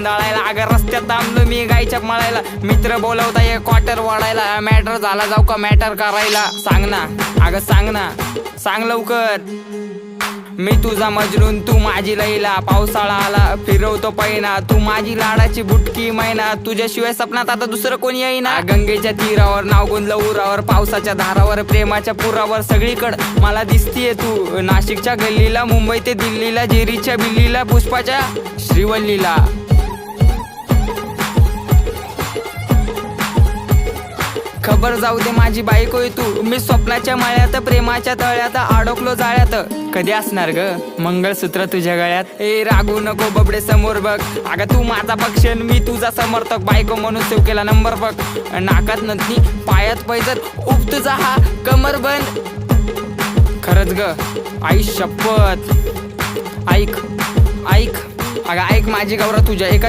दळायला. अगं रस्त्यात थांबलो मी गायच्या मळायला. मित्र बोलवता क्वार्टर वाढायला. मॅटर झाला जाऊ का मॅटर करायला. सांग ना अगं सांग ना सांग लवकर. मी तुझा मजनून तू माझी लैला. पावसाळा आला फिरवतो पैना. तू माझी लाडाची बुटकी मैना. तुझ्याशिवाय सपनात आता दुसरं कोणी येईना. गंगेच्या तीरावर नाव गुंजलं उरावर. पावसाच्या धारावर प्रेमाच्या पुरावर. सगळीकडं मला दिसतीये तू. नाशिकच्या गल्लीला मुंबई ते दिल्लीला. जेरीच्या बिल्लीला पुष्पाच्या श्रीवल्लीला. खबर जाऊ दे माझी बायकोय तू. मी स्वप्नाच्या माळ्यात प्रेमाच्या तळ्यात अडकलो जाळ्यात. कधी असणार ग मंगळसूत्र तुझ्या गळ्यात. ए रागू नको बबडे समोर बघ. अगं तू माझा पक्ष मी तुझा समर्थक. बायको म्हणून सेव केला नंबर बघ. नाकात नथनी पायात पैजर. उप तुझा हा कमर बंद. खरंच ग आई शपथ. ऐक ऐक अगं ऐक माझी गौरव तुझ्या एका